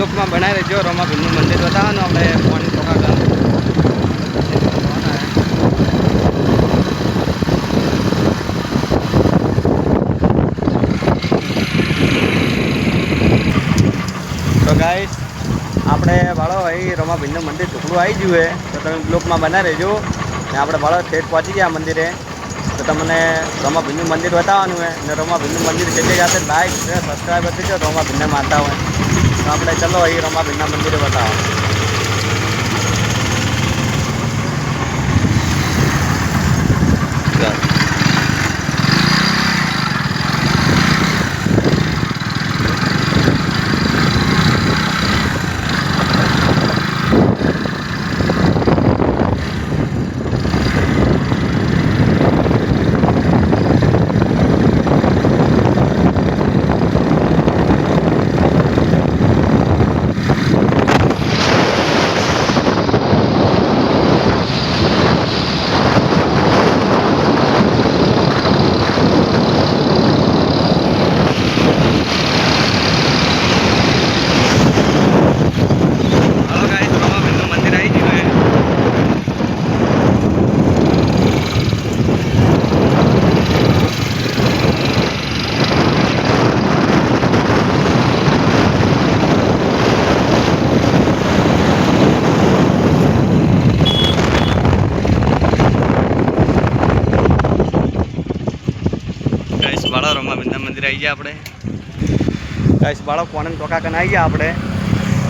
બ્લોકમાં બનાવી રહેજો. રમાભીમનું મંદિર બતાવવાનું આપણે પાણી ટોકા તો ગાઈસ આપણે બાળો અહીં રમાભીમનું મંદિર ઢોકળું આવી ગયું છે, તો તમે બ્લોકમાં બનાવી રહેજો. ને આપણે બાળો ઠેઠ પહોંચી ગયા મંદિરે, તો તમને રમાભીમનું મંદિર બતાવવાનું હોય. ને રમાભીમનું મંદિર કેટલી જાતે લાઈક સબસ્ક્રાઈબર થઈ જાઓ રમાભીમને માનતા હોય તો આપણે ચલો અહીં રમાભીમના મંદિરે બતાવો. બાળો રમાભીમના મંદિર આવી ગયા આપણે. ગાઈસ બાળો કોણ ટોકા કને આવી ગયા આપણે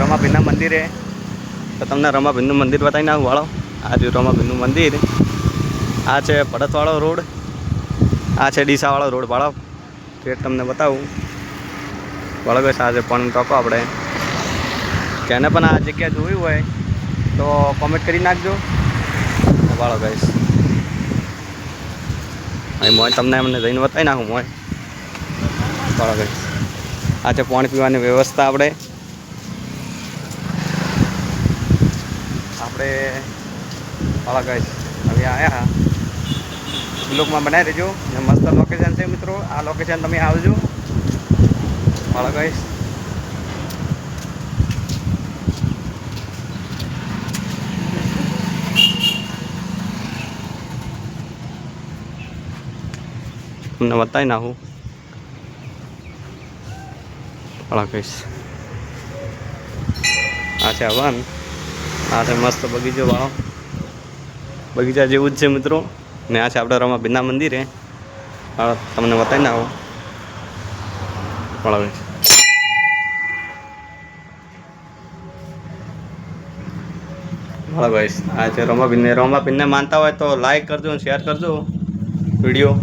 રમાભીમના મંદિરે. તો તમને રમાભીમનું મંદિર બતાવી નાખું બાળો. આ જો રમાભીમનું મંદિર, આ છે ભડતવાળો રોડ, આ છે ડીસાવાળો રોડ બાળો. રેટ તમને બતાવું બાળો. ગાઈસ આ છે પણ ટોકો આપણે. કેને પણ આ જગ્યા જોયું હોય તો કોમેન્ટ કરી નાખજો બાળો. ગાઈસ અહીં મોય તમને એમને જઈને બતાવી નાખું મોય બરાબર. આ છે પાણી પીવાની વ્યવસ્થા. આપણે બાળા ગાઈસ હવે આવ્યા બ્લોકમાં બનાવી દેજો. ને મસ્ત લોકેશન છે મિત્રો. આ લોકેશન તમે આવજો બાળા ગાઈસ. તમને બતાવી નાખું બાળા ગાઈસ. આ છે હવન, આ છે મસ્ત બગીચો વાળો. બગીચા જેવું જ છે મિત્રો. ને આ છે આપણે રમાભીમના મંદિરે. તમને બતાવી નાખું બાળા ગાઈસ. બાળા ગાઈસ આ છે રમાભીમને માનતા હોય તો લાઈક કરજો અને શેર કરજો વિડીયો.